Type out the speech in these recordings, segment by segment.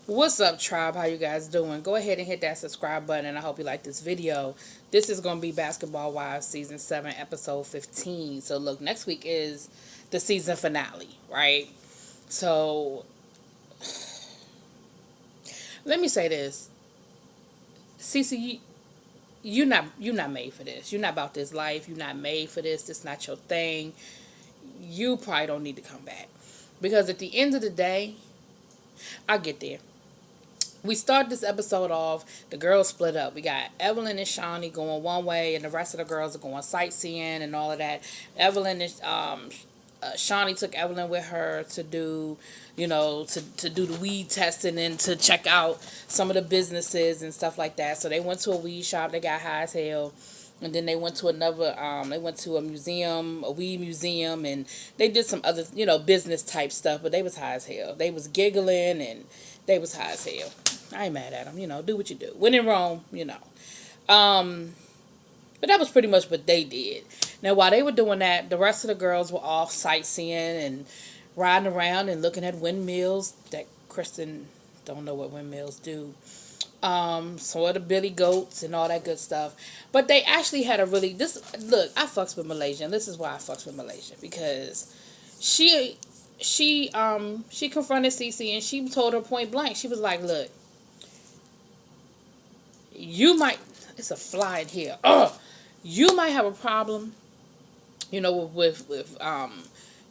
What's up, tribe? How you guys doing? Go ahead and hit that subscribe button, and I hope you like this video. This is going to be Basketball Wives Season 7, Episode 15. So, look, next week is the season finale, right? So, let me say this. Cece, you're not made for this. You're not about this life. You're not made for this. It's not your thing. You probably don't need to come back. Because at the end of the day, I'll get there. We start this episode off, the girls split up. We got Evelyn and Shawnee going one way, and the rest of the girls are going sightseeing and all of that. Evelyn and Shawnee took Evelyn with her to do, to do the weed testing and to check out some of the businesses and stuff like that. So they went to a weed shop. They got high as hell. And then they went to they went to a museum, a weed museum, and they did some other, business type stuff, but they was high as hell. They was giggling, and they was high as hell. I ain't mad at them, do what you do. When in Rome. But that was pretty much what they did. Now, while they were doing that, the rest of the girls were off sightseeing and riding around and looking at windmills that Kristen don't know what windmills do. Sort of Billy Goats and all that good stuff. But they actually had I fucks with Malaysia, and this is why I fucks with Malaysia, because she confronted Cece and she told her point blank. She was like, look, it's a fly in here. You might have a problem, with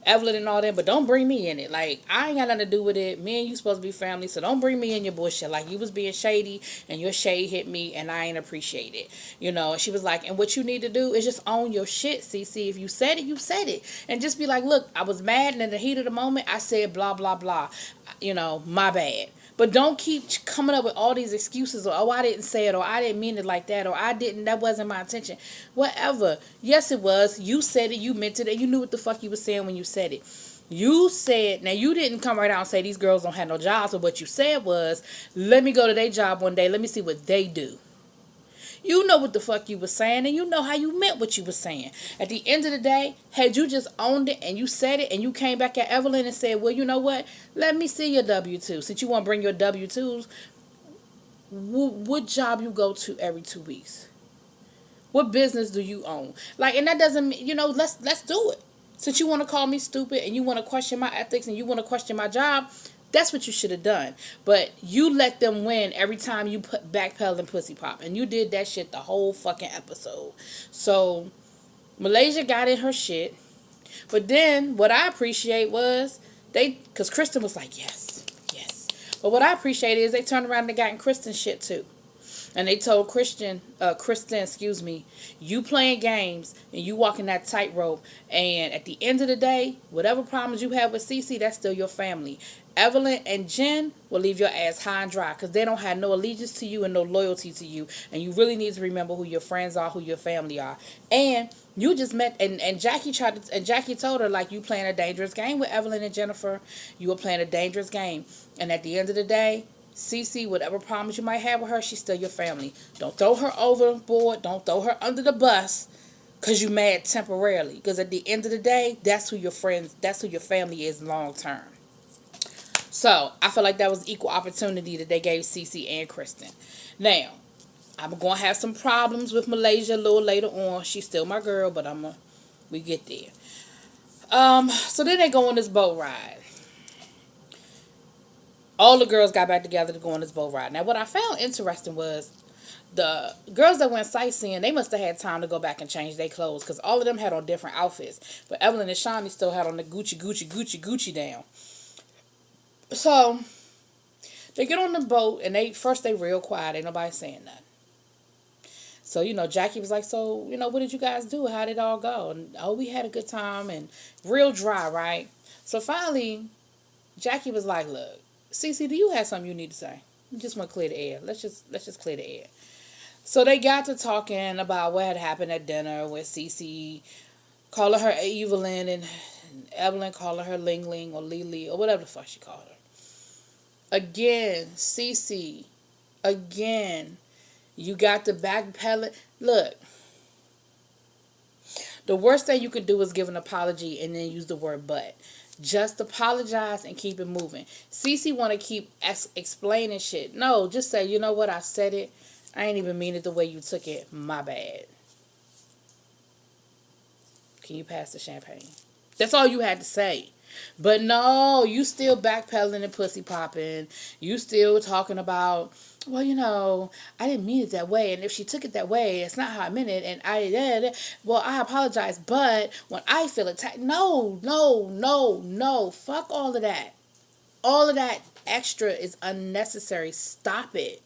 Evelyn and all that, but don't bring me in it. Like, I ain't got nothing to do with it. Me and you supposed to be family, so don't bring me in your bullshit. Like, you was being shady, and your shade hit me, and I ain't appreciate it. And she was like, and what you need to do is just own your shit, Cece. If you said it, you said it. And just be like, look, I was mad, and in the heat of the moment, I said blah, blah, blah. My bad. But don't keep coming up with all these excuses, or, oh, I didn't say it, or I didn't mean it like that, or that wasn't my intention. Whatever. Yes, it was. You said it, you meant it, and you knew what the fuck you were saying when you said it. You said, now you didn't come right out and say these girls don't have no jobs, but what you said was, let me go to their job one day, let me see what they do. You know what the fuck you were saying, and you know how you meant what you were saying. At the end of the day, had you just owned it and you said it and you came back at Evelyn and said, well, you know what? Let me see your W-2. Since you want to bring your W-2s, what job you go to every 2 weeks? What business do you own? Like, and that doesn't mean, let's do it. Since you want to call me stupid and you want to question my ethics and you want to question my job, that's what you should have done. But you let them win every time you put backpedal and pussy pop. And you did that shit the whole fucking episode. So, Malaysia got in her shit. But then, what I appreciate was, because Kristen was like, yes. But what I appreciate is they turned around and they got in Kristen's shit too. And they told Kristen, you playing games and you walking that tightrope. And at the end of the day, whatever problems you have with Cece, that's still your family. Evelyn and Jen will leave your ass high and dry because they don't have no allegiance to you and no loyalty to you. And you really need to remember who your friends are, who your family are. And you just met, and Jackie told her, like, you playing a dangerous game with Evelyn and Jennifer. You were playing a dangerous game. And at the end of the day, Cece, whatever problems you might have with her, she's still your family. Don't throw her overboard. Don't throw her under the bus because you mad temporarily. Because at the end of the day, that's who your family is long term. So, I feel like that was equal opportunity that they gave Cece and Kristen. Now, I'm going to have some problems with Malaysia a little later on. She's still my girl, but we get there. So then they go on this boat ride. All the girls got back together to go on this boat ride. Now, what I found interesting was the girls that went sightseeing, they must have had time to go back and change their clothes because all of them had on different outfits. But Evelyn and Shawnee still had on the Gucci down. So, they get on the boat, and they real quiet. Ain't nobody saying nothing. So, Jackie was like, so, what did you guys do? How did it all go? And, oh, we had a good time, and real dry, right? So, finally, Jackie was like, look, Cece, do you have something you need to say? You just want to clear the air. Let's just clear the air. So, they got to talking about what had happened at dinner with Cece calling her Evelyn and Evelyn calling her Ling Ling or Lily or whatever the fuck she called her. Again, Cece, you got the backpedal. Look, the worst thing you could do is give an apology and then use the word but. Just apologize and keep it moving. Cece want to keep explaining shit. No, just say, you know what, I said it. I ain't even mean it the way you took it. My bad. Can you pass the champagne? That's all you had to say. But no, you still backpedaling and pussy popping. You still talking about, well, I didn't mean it that way. And if she took it that way, it's not how I meant it. And I did. Well, I apologize. But when I feel attacked, no, no, no, no. Fuck all of that. All of that extra is unnecessary. Stop it.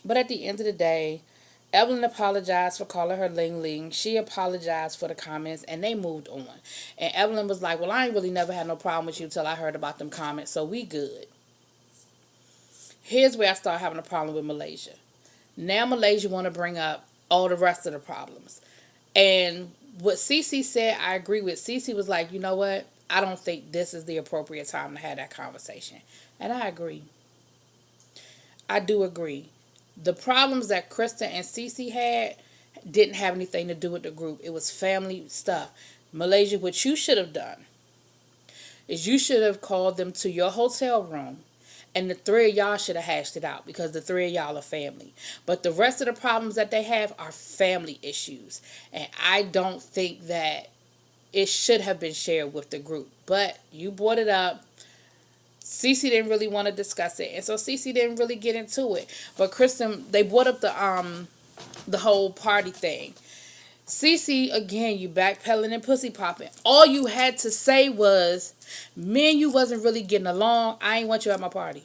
But at the end of the day, Evelyn apologized for calling her Ling Ling. She apologized for the comments, and they moved on. And Evelyn was like, well, I ain't really never had no problem with you till I heard about them comments, so we good. Here's where I start having a problem with Malaysia. Now Malaysia want to bring up all the rest of the problems. And what Cece said, I agree with. Cece was like, you know what? I don't think this is the appropriate time to have that conversation. And I agree. I do agree. The problems that Krista and Cece had didn't have anything to do with the group. It was family stuff. Malaysia, what you should have done is you should have called them to your hotel room, and the three of y'all should have hashed it out, because the three of y'all are family. But the rest of the problems that they have are family issues. And I don't think that it should have been shared with the group. But you brought it up. Cece didn't really want to discuss it, and so Cece didn't really get into it. But Kristen, they brought up the whole party thing. Cece, again, you backpedaling and pussy popping. All you had to say was, me and you wasn't really getting along. I ain't want you at my party.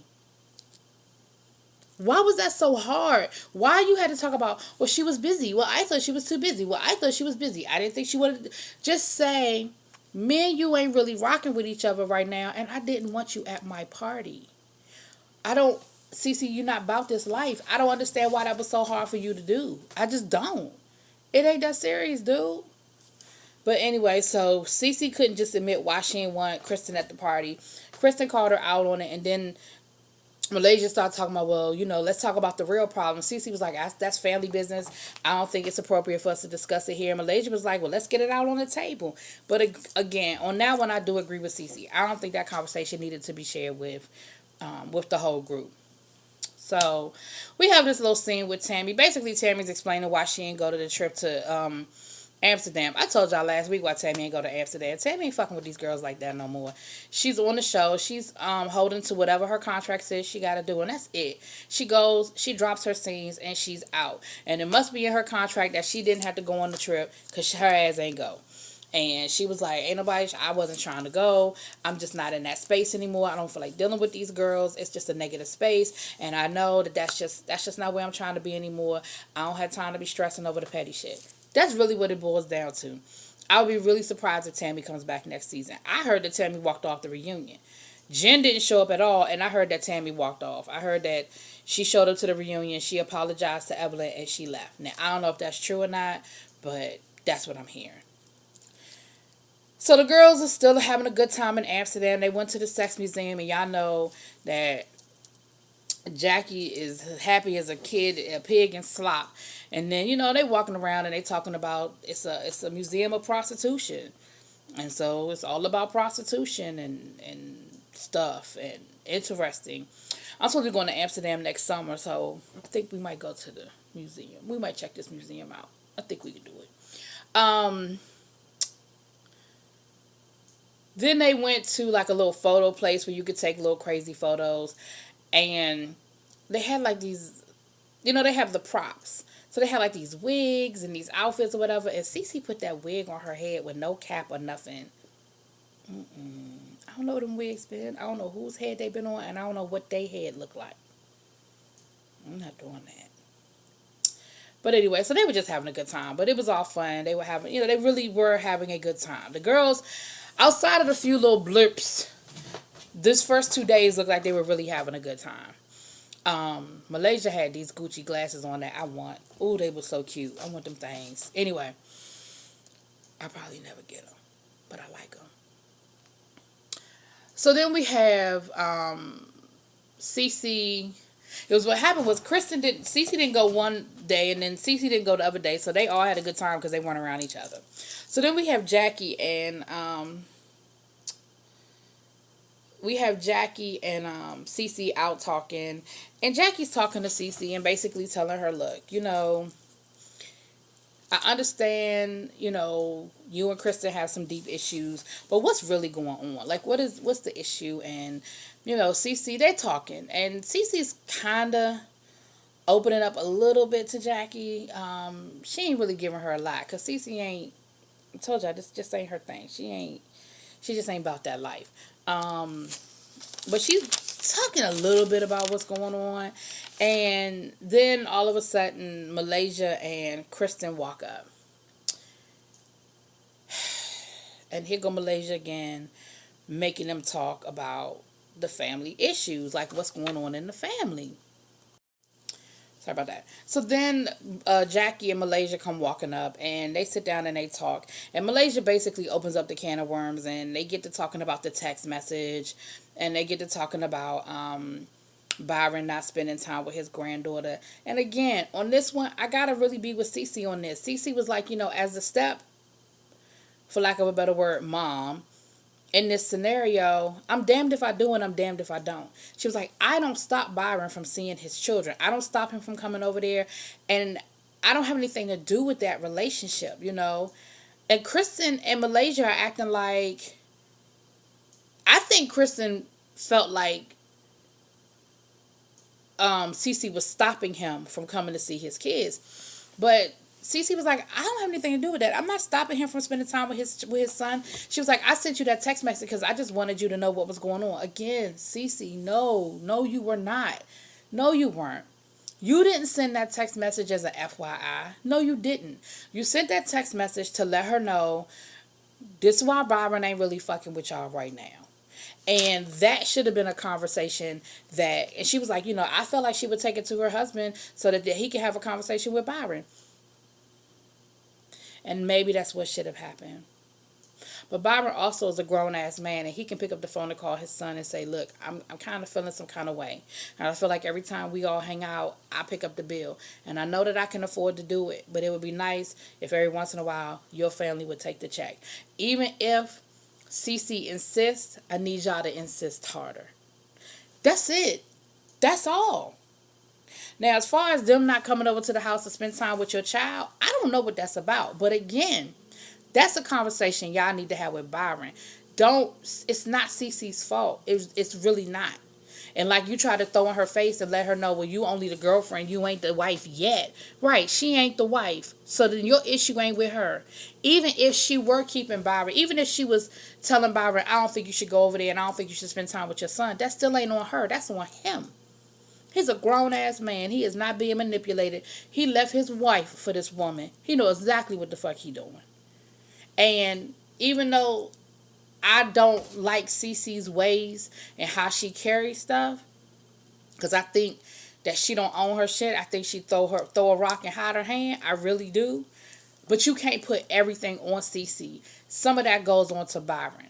Why was that so hard? Why you had to talk about, well, she was busy. Well, I thought she was too busy. Well, I thought she was busy. I didn't think she wanted. Just say, me and you ain't really rocking with each other right now, and I didn't want you at my party. Cece, you're not about this life. I don't understand why that was so hard for you to do. I just don't. It ain't that serious, dude. But anyway, so Cece couldn't just admit why she didn't want Kristen at the party. Kristen called her out on it, and then Malaysia started talking about, well, let's talk about the real problem. Cece was like, that's family business. I don't think it's appropriate for us to discuss it here. Malaysia was like, well, let's get it out on the table. But again, on that one, I do agree with Cece. I don't think that conversation needed to be shared with the whole group. So we have this little scene with Tammy. Basically, Tammy's explaining why she didn't go to the trip to Amsterdam. I told y'all last week why Tammy ain't go to Amsterdam. Tammy ain't fucking with these girls like that no more. She's on the show. She's holding to whatever her contract says she got to do, and that's it. She goes, she drops her scenes, and she's out. And it must be in her contract that she didn't have to go on the trip because her ass ain't go. And she was like, I wasn't trying to go. I'm just not in that space anymore. I don't feel like dealing with these girls. It's just a negative space. And I know that's just not where I'm trying to be anymore. I don't have time to be stressing over the petty shit. That's really what it boils down to. I would be really surprised if Tammy comes back next season. I heard that Tammy walked off the reunion. Jen didn't show up at all, and I heard that Tammy walked off. I heard that she showed up to the reunion, she apologized to Evelyn, and she left. Now, I don't know if that's true or not, but that's what I'm hearing. So the girls are still having a good time in Amsterdam. They went to the sex museum, and y'all know that Jackie is happy as a kid, a pig in slop. And then, they walking around and they talking about it's a museum of prostitution. And so it's all about prostitution and stuff, and interesting. I'm supposed to be going to Amsterdam next summer, so I think we might go to the museum. We might check this museum out. I think we could do it. Then they went to like a little photo place where you could take little crazy photos. And they had like these, they have the props. So they had like these wigs and these outfits or whatever. And Cece put that wig on her head with no cap or nothing. I don't know what them wigs been. I don't know whose head they been on. And I don't know what they head look like. I'm not doing that. But anyway, so they were just having a good time. But it was all fun. They were having, they really were having a good time. The girls, outside of a few little blips, this first 2 days looked like they were really having a good time. Malaysia had these Gucci glasses on that I want. Ooh, they were so cute. I want them things. Anyway, I'll probably never get them, but I like them. So then we have Cece. It was what happened was Cece didn't go one day, and then Cece didn't go the other day, so they all had a good time because they weren't around each other. So then we have Jackie and we have Jackie and Cece out talking, and Jackie's talking to Cece and basically telling her, look, I understand, you and Kristen have some deep issues, but what's really going on? Like, what's the issue? And, Cece, they're talking, and Cece's kind of opening up a little bit to Jackie. She ain't really giving her a lot, because Cece ain't, I told y'all, this just ain't her thing. She just ain't about that life. But she's talking a little bit about what's going on. And then all of a sudden, Malaysia and Kristen walk up. And here go Malaysia again, making them talk about the family issues, like what's going on in the family. Sorry about that. So then Jackie and Malaysia come walking up, and they sit down and they talk. And Malaysia basically opens up the can of worms, and they get to talking about the text message, and they get to talking about Byron not spending time with his granddaughter. And again, on this one, I gotta really be with Cece on this. Cece was like, as a step, for lack of a better word, mom, in this scenario, I'm damned if I do and I'm damned if I don't. She was like, I don't stop Byron from seeing his children. I don't stop him from coming over there. And I don't have anything to do with that relationship, And Kristen and Malaysia are acting like, I think Kristen felt like Cece was stopping him from coming to see his kids. But Cece was like, I don't have anything to do with that. I'm not stopping him from spending time with his son. She was like, I sent you that text message because I just wanted you to know what was going on. Again, Cece, no, you were not. No, you weren't. You didn't send that text message as a FYI. No, you didn't. You sent that text message to let her know this is why Byron ain't really fucking with y'all right now. And that should have been a conversation and she was like, I felt like she would take it to her husband so that he could have a conversation with Byron. And maybe that's what should have happened. But Byron also is a grown-ass man, and he can pick up the phone and call his son and say, look, I'm kind of feeling some kind of way. And I feel like every time we all hang out, I pick up the bill. And I know that I can afford to do it, but it would be nice if every once in a while your family would take the check. Even if Cece insists, I need y'all to insist harder. That's it. That's all. Now, as far as them not coming over to the house to spend time with your child, I don't know what that's about. But again, that's a conversation y'all need to have with Byron. It's not Cece's fault. It's really not. And like you try to throw in her face and let her know, well, you only the girlfriend, you ain't the wife yet. Right, she ain't the wife. So then your issue ain't with her. Even if she were keeping Byron, even if she was telling Byron, I don't think you should go over there and I don't think you should spend time with your son, that still ain't on her. That's on him. He's a grown-ass man. He is not being manipulated. He left his wife for this woman. He knows exactly what the fuck he doing. And even though I don't like Cece's ways and how she carries stuff, because I think that she don't own her shit. I think she throw a rock and hide her hand. I really do. But you can't put everything on Cece. Some of that goes on to Byron.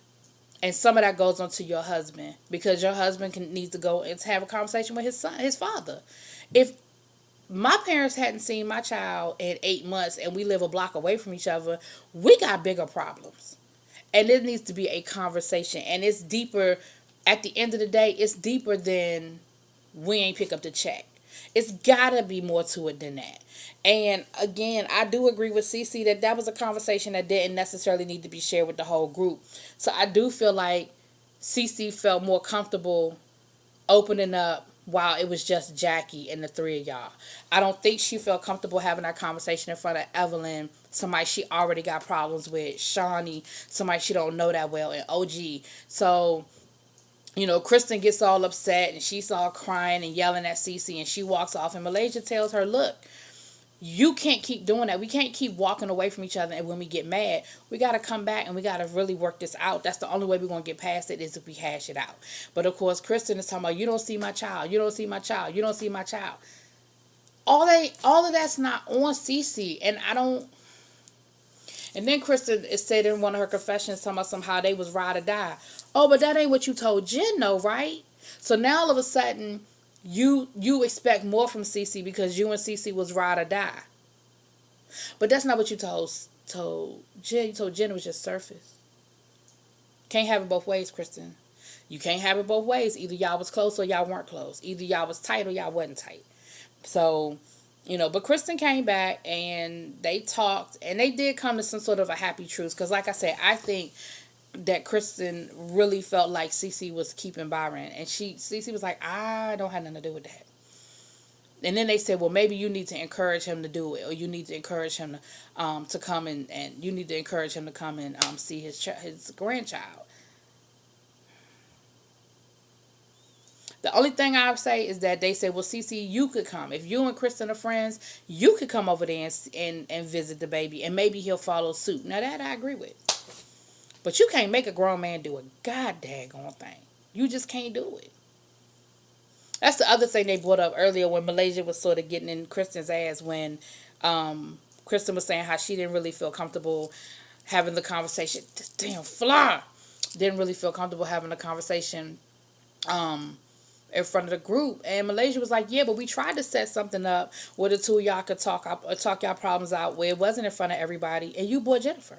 And some of that goes on to your husband, because your husband needs to go and have a conversation with his father. If my parents hadn't seen my child in 8 months and we live a block away from each other, we got bigger problems. And it needs to be a conversation. And it's deeper. At the end of the day, it's deeper than we ain't pick up the check. It's got to be more to it than that. And again, I do agree with Cece that was a conversation that didn't necessarily need to be shared with the whole group. So I do feel like Cece felt more comfortable opening up while it was just Jackie and the three of y'all. I don't think she felt comfortable having that conversation in front of Evelyn, somebody she already got problems with, Shawnee, somebody she don't know that well, and OG. So, Kristen gets all upset and she's all crying and yelling at Cece, and she walks off, and Malaysia tells her, look, you can't keep doing that. We can't keep walking away from each other, and when we get mad, we got to come back and we got to really work this out. That's the only way we're going to get past it, is if we hash it out. But of course, Kristen is talking about, you don't see my child. You don't see my child. You don't see my child. All of that's not on Cece, and I don't. And then Kristen is said in one of her confessions talking about somehow they was ride or die. Oh, but that ain't what you told Jen, though, right? So now all of a sudden, you expect more from Cece because you and Cece was ride or die. But that's not what you told Jen. You told Jen it was just surface. Can't have it both ways, Kristen. You can't have it both ways. Either y'all was close or y'all weren't close. Either y'all was tight or y'all wasn't tight. So, but Kristen came back and they talked and they did come to some sort of a happy truce. Because, like I said, I think that Kristen really felt like Cece was keeping Byron. And Cece was like, I don't have nothing to do with that. And then they said, well, maybe you need to encourage him to do it, or you need to encourage him to come and you need to encourage him to come and see his grandchild. The only thing I would say is that they said, well, Cece, you could come. If you and Kristen are friends, you could come over there and visit the baby, and maybe he'll follow suit. Now, that I agree with. But you can't make a grown man do a goddamn thing. You just can't do it. That's the other thing they brought up earlier when Malaysia was sort of getting in Kristen's ass when Kristen was saying how she didn't really feel comfortable having the conversation. This damn fly didn't really feel comfortable having a conversation in front of the group. And Malaysia was like, yeah, but we tried to set something up where the two of y'all could talk y'all problems out where it wasn't in front of everybody. And you brought Jennifer.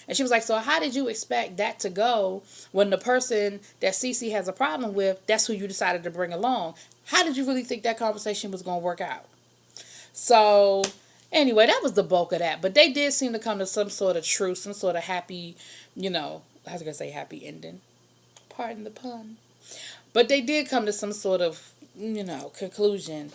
And she was like, so how did you expect that to go when the person that Cece has a problem with, that's who you decided to bring along? How did you really think that conversation was going to work out? So, anyway, that was the bulk of that. But they did seem to come to some sort of truce, some sort of happy, I was going to say happy ending. Pardon the pun. But they did come to some sort of, conclusion.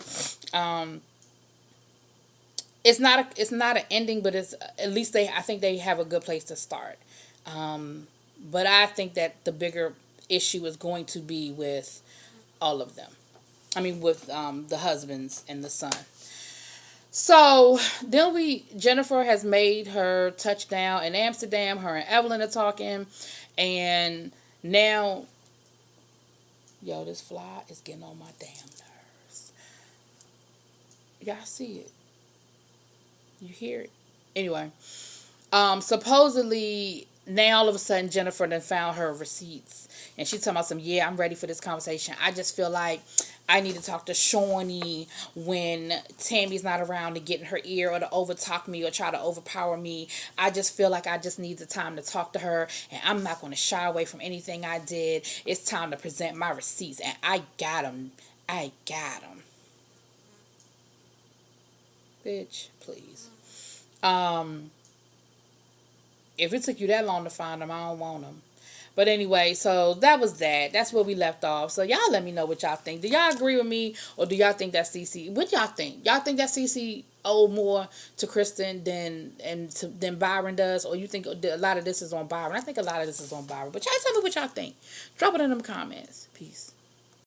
It's not an ending, but it's at least I think they have a good place to start. But I think that the bigger issue is going to be with all of them. I mean, with the husbands and the son. So then Jennifer has made her touchdown in Amsterdam. Her and Evelyn are talking, and now, this fly is getting on my damn nerves. Y'all see it? You hear it? Anyway, supposedly now all of a sudden Jennifer then found her receipts, and she's talking about I'm ready for this conversation. I just feel like I need to talk to Shawnee when Tammy's not around to get in her ear or to overtalk me or try to overpower me. I just feel like I just need the time to talk to her, and I'm not going to shy away from anything I did. It's time to present my receipts, and I got them. Bitch, please. If it took you that long to find them, I don't want them. But anyway, so that was that. That's where we left off. So y'all let me know what y'all think. Do y'all agree with me, or do y'all think that Cece? What y'all think? Y'all think that Cece owed more to Kristen than Byron does, or you think a lot of this is on Byron? I think a lot of this is on Byron. But y'all tell me what y'all think. Drop it in them comments. Peace.